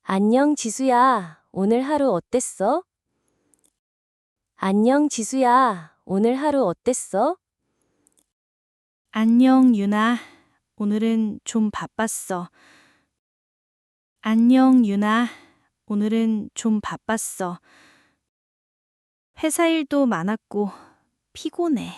안녕, 지수야. 오늘 하루 어땠어? 안녕, 지수야. 오늘 하루 어땠어? 안녕, 유나. 오늘은 좀 바빴어. 안녕, 유나. 오늘은 좀 바빴어. 회사 일도 많았고, 피곤해.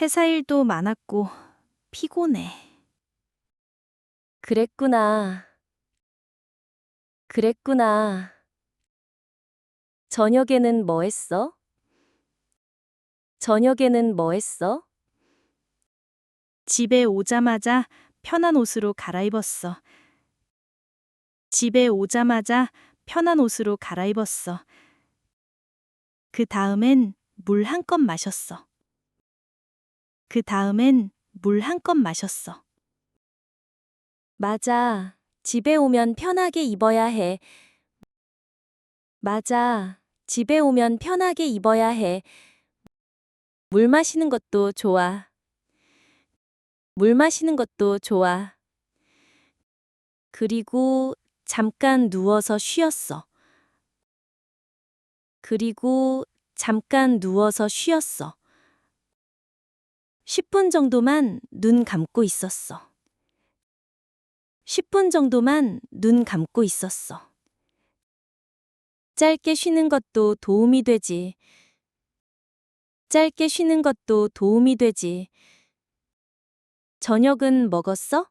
회사 일도 많았고, 피곤해. 그랬구나. 그랬구나. 저녁에는 뭐 했어? 저녁에는 뭐 했어? 집에 오자마자 편한 옷으로 갈아입었어. 집에 오자마자 편한 옷으로 갈아입었어. 그 다음엔 물 한 컵 마셨어. 그 다음엔 물 한 컵 마셨어. 맞아. 집에 오면 편하게 입어야 해. 맞아. 집에 오면 편하게 입어야 해. 물 마시는 것도 좋아. 물 마시는 것도 좋아. 그리고 잠깐 누워서 쉬었어. 그리고 잠깐 누워서 쉬었어. 10분 정도만 눈 감고 있었어. 10분 정도만 눈 감고 있었어. 짧게 쉬는 것도 도움이 되지. 짧게 쉬는 것도 도움이 되지. 저녁은 먹었어?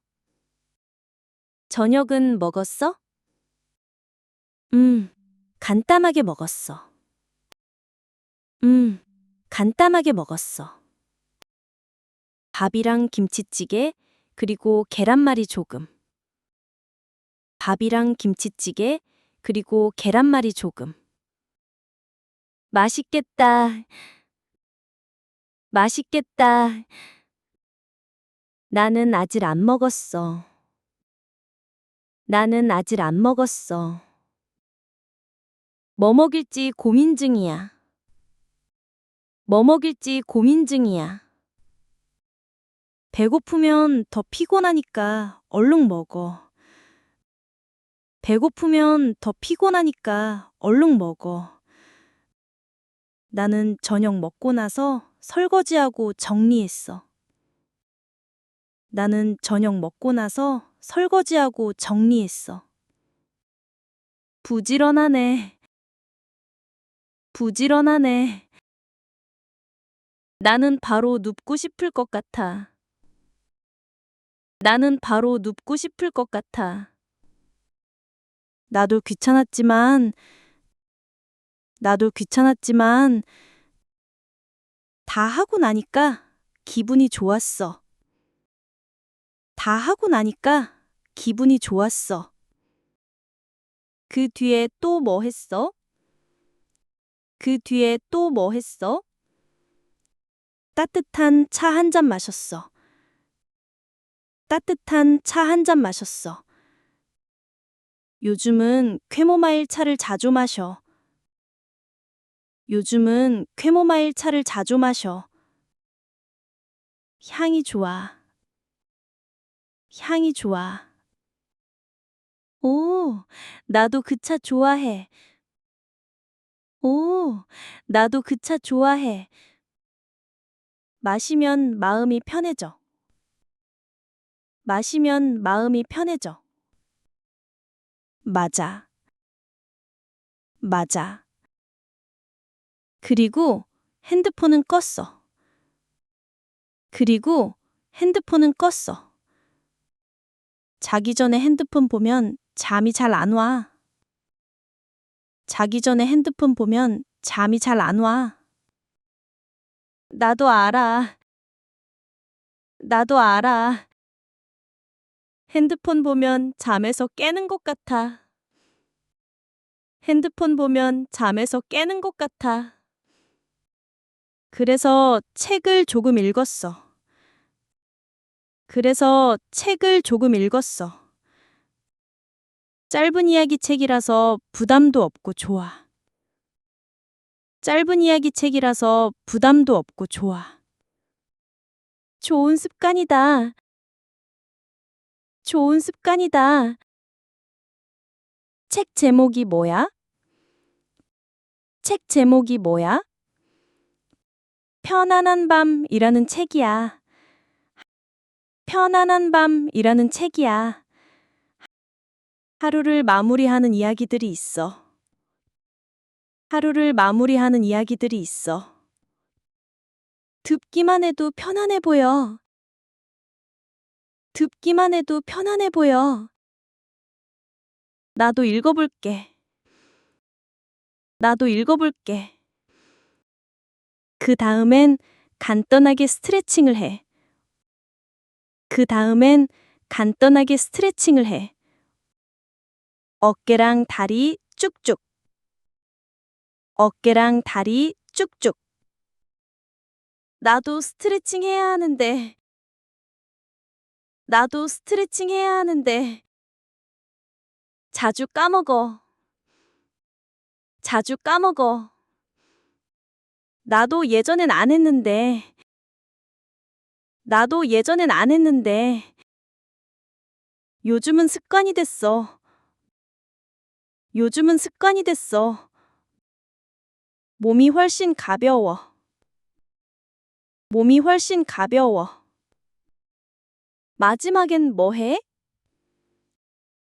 저녁은 먹었어? 간단하게 먹었어. 간단하게 먹었어. 밥이랑 김치찌개, 그리고 계란말이 조금. 밥이랑 김치찌개, 그리고 계란말이 조금. 맛있겠다. 맛있겠다. 나는 아직 안 먹었어. 나는 아직 안 먹었어. 뭐 먹일지 고민 중이야. 뭐 먹일지 고민 중이야. 배고프면 더 피곤하니까 얼른 먹어. 배고프면 더 피곤하니까 얼른 먹어. 나는 저녁 먹고 나서 설거지하고 정리했어. 나는 저녁 먹고 나서 설거지하고 정리했어. 부지런하네. 부지런하네. 나는 바로 눕고 싶을 것 같아. 나는 바로 눕고 싶을 것 같아. 나도 귀찮았지만 다 하고 나니까 기분이 좋았어. 다 하고 나니까 기분이 좋았어. 그 뒤에 또 뭐 했어? 그 뒤에 또 뭐 했어? 따뜻한 차 한 잔 마셨어. 따뜻한 차 한 잔 마셨어. 요즘은 캐모마일 차를 자주 마셔. 요즘은 캐모마일 차를 자주 마셔. 향이 좋아. 향이 좋아. 오, 나도 그 차 좋아해. 오, 나도 그 차 좋아해. 마시면 마음이 편해져. 마시면 마음이 편해져. 맞아. 맞아. 그리고 핸드폰은 껐어. 그리고 핸드폰은 껐어. 자기 전에 핸드폰 보면 잠이 잘 안 와. 자기 전에 핸드폰 보면 잠이 잘 안 와. 나도 알아. 나도 알아. 핸드폰 보면 잠에서 깨는 것 같아. 핸드폰 보면 잠에서 깨는 것 같아. 그래서 책을 조금 읽었어. 그래서 책을 조금 읽었어. 짧은 이야기 책이라서 부담도 없고 좋아. 짧은 이야기 책이라서 부담도 없고 좋아. 좋은 습관이다. 좋은 습관이다. 책 제목이 뭐야? 책 제목이 뭐야? 편안한 밤이라는 책이야. 편안한 밤이라는 책이야. 하루를 마무리하는 이야기들이 있어. 하루를 마무리하는 이야기들이 있어. 듣기만 해도 편안해 보여. 듣기만 해도 편안해 보여. 나도 읽어볼게. 나도 읽어볼게. 그 다음엔 간단하게 스트레칭을 해. 그 다음엔 간단하게 스트레칭을 해. 어깨랑 다리 쭉쭉. 어깨랑 다리 쭉쭉. 나도 스트레칭 해야 하는데. 나도 스트레칭 해야 하는데. 자주 까먹어. 자주 까먹어. 나도 예전엔 안 했는데. 나도 예전엔 안 했는데. 요즘은 습관이 됐어. 요즘은 습관이 됐어. 몸이 훨씬 가벼워. 몸이 훨씬 가벼워. 마지막엔 뭐 해?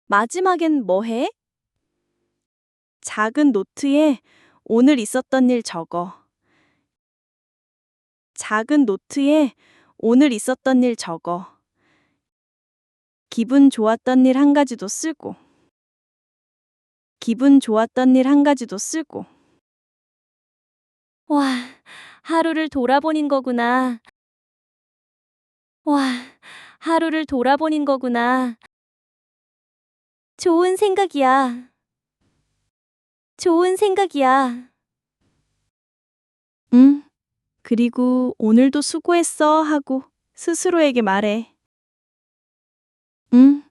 마지막엔 뭐 해? 작은 노트에 오늘 있었던 일 적어. 작은 노트에 오늘 있었던 일 적어. 기분 좋았던 일 한 가지도 쓰고. 기분 좋았던 일 한 가지도 쓰고. 와, 하루를 돌아보는 거구나. 와, 하루를 돌아보는 거구나. 좋은 생각이야. 좋은 생각이야. 응. 그리고 오늘도 수고했어 하고 스스로에게 말해. 응.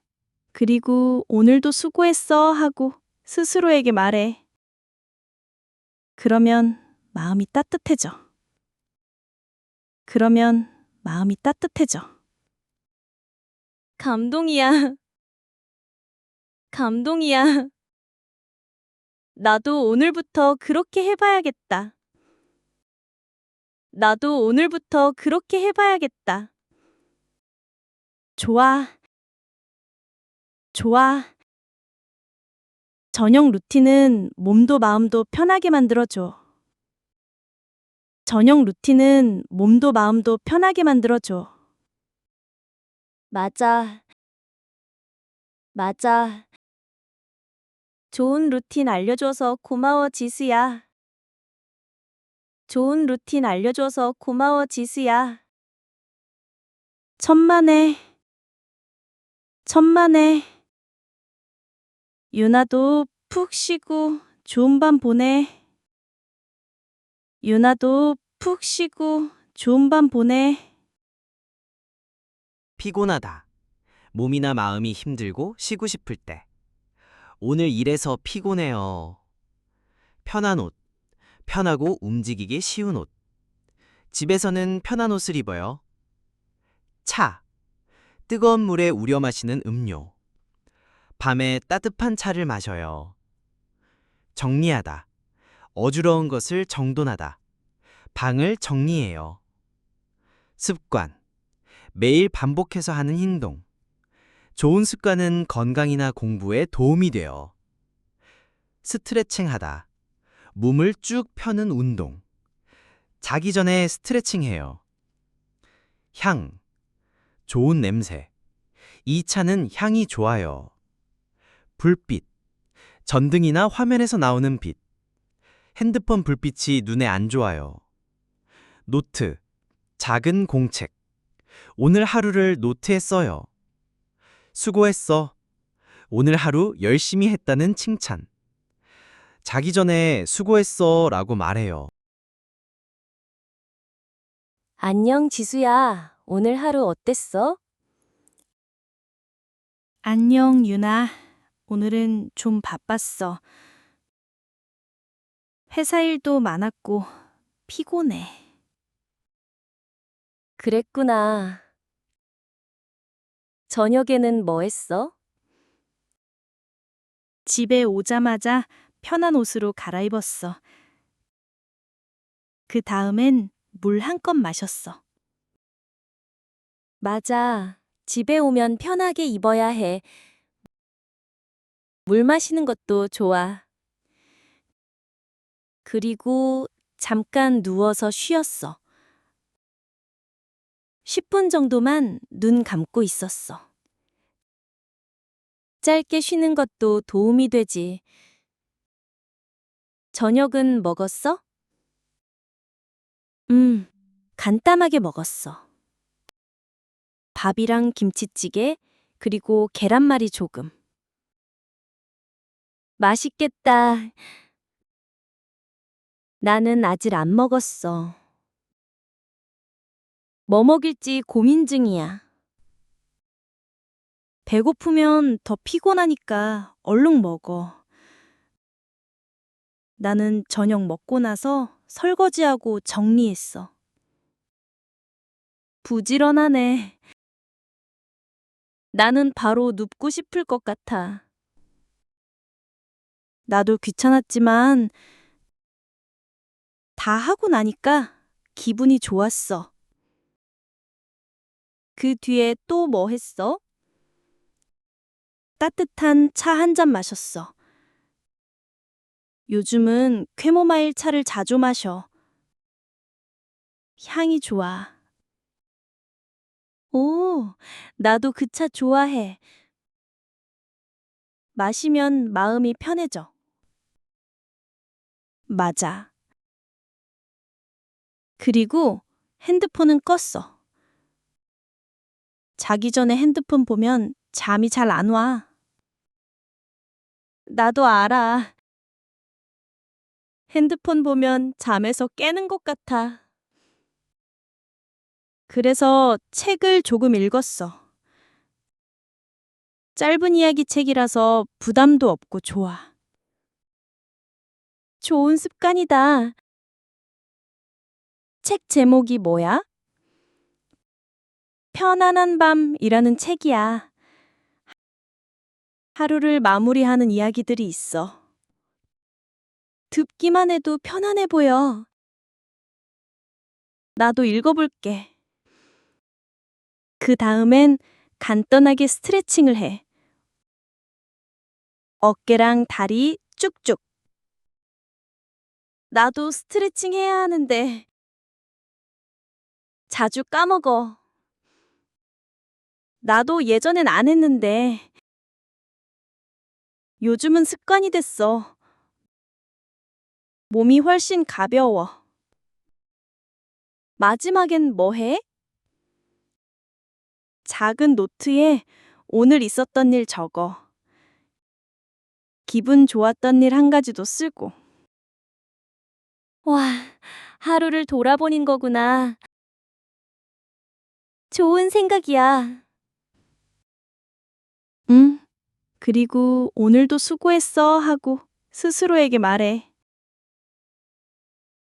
그리고 오늘도 수고했어 하고 스스로에게 말해. 그러면 마음이 따뜻해져. 그러면 마음이 따뜻해져. 감동이야. 감동이야. 나도 오늘부터 그렇게 해봐야겠다. 나도 오늘부터 그렇게 해봐야겠다. 좋아. 좋아. 저녁 루틴은 몸도 마음도 편하게 만들어줘. 저녁 루틴은 몸도 마음도 편하게 만들어줘. 맞아. 맞아. 좋은 루틴 알려줘서 고마워, 지수야. 좋은 루틴 알려줘서 고마워, 지수야. 천만에. 천만에. 유나도 푹 쉬고 좋은 밤 보내. 유나도 푹 쉬고 좋은 밤 보내. 피곤하다. 몸이나 마음이 힘들고 쉬고 싶을 때. 오늘 일해서 피곤해요. 편한 옷. 편하고 움직이기 쉬운 옷. 집에서는 편한 옷을 입어요. 차. 뜨거운 물에 우려 마시는 음료. 밤에 따뜻한 차를 마셔요. 정리하다. 어지러운 것을 정돈하다. 방을 정리해요. 습관. 매일 반복해서 하는 행동. 좋은 습관은 건강이나 공부에 도움이 돼요. 스트레칭하다. 몸을 쭉 펴는 운동. 자기 전에 스트레칭해요. 향. 좋은 냄새. 이 차는 향이 좋아요. 불빛. 전등이나 화면에서 나오는 빛. 핸드폰 불빛이 눈에 안 좋아요. 노트. 작은 공책. 오늘 하루를 노트에 써요. 수고했어. 오늘 하루 열심히 했다는 칭찬. 자기 전에 수고했어 라고 말해요. 안녕, 지수야. 오늘 하루 어땠어? 안녕, 유나. 오늘은 좀 바빴어. 회사 일도 많았고 피곤해. 그랬구나. 저녁에는 뭐 했어? 집에 오자마자 편한 옷으로 갈아입었어. 그 다음엔 물 한 컵 마셨어. 맞아. 집에 오면 편하게 입어야 해. 물 마시는 것도 좋아. 그리고 잠깐 누워서 쉬었어. 10분 정도만 눈 감고 있었어. 짧게 쉬는 것도 도움이 되지. 저녁은 먹었어? 간단하게 먹었어. 밥이랑 김치찌개, 그리고 계란말이 조금. 맛있겠다. 나는 아직 안 먹었어. 뭐 먹일지 고민 중이야. 배고프면 더 피곤하니까 얼른 먹어. 나는 저녁 먹고 나서 설거지하고 정리했어. 부지런하네. 나는 바로 눕고 싶을 것 같아. 나도 귀찮았지만 다 하고 나니까 기분이 좋았어. 그 뒤에 또 뭐 했어? 따뜻한 차 한 잔 마셨어. 요즘은 캐모마일 차를 자주 마셔. 향이 좋아. 오, 나도 그 차 좋아해. 마시면 마음이 편해져. 맞아. 그리고 핸드폰은 껐어. 자기 전에 핸드폰 보면 잠이 잘 안 와. 나도 알아. 핸드폰 보면 잠에서 깨는 것 같아. 그래서 책을 조금 읽었어. 짧은 이야기 책이라서 부담도 없고 좋아. 좋은 습관이다. 책 제목이 뭐야? 편안한 밤이라는 책이야. 하루를 마무리하는 이야기들이 있어. 듣기만 해도 편안해 보여. 나도 읽어볼게. 그 다음엔 간단하게 스트레칭을 해. 어깨랑 다리 쭉쭉. 나도 스트레칭 해야 하는데 자주 까먹어. 나도 예전엔 안 했는데 요즘은 습관이 됐어. 몸이 훨씬 가벼워. 마지막엔 뭐 해? 작은 노트에 오늘 있었던 일 적어. 기분 좋았던 일 한 가지도 쓰고. 와, 하루를 돌아보는 거구나. 좋은 생각이야. 응. 그리고 오늘도 수고했어 하고 스스로에게 말해.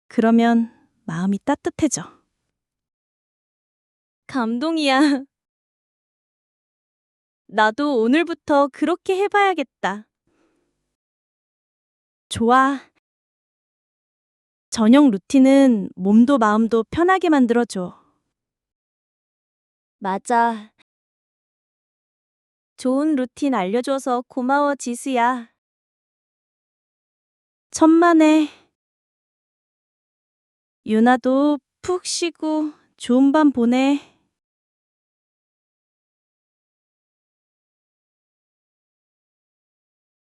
그러면 마음이 따뜻해져. 감동이야. 나도 오늘부터 그렇게 해봐야겠다. 좋아. 저녁 루틴은 몸도 마음도 편하게 만들어줘. 맞아. 좋은 루틴 알려줘서 고마워, 지수야. 천만에. 유나도 푹 쉬고 좋은 밤 보내.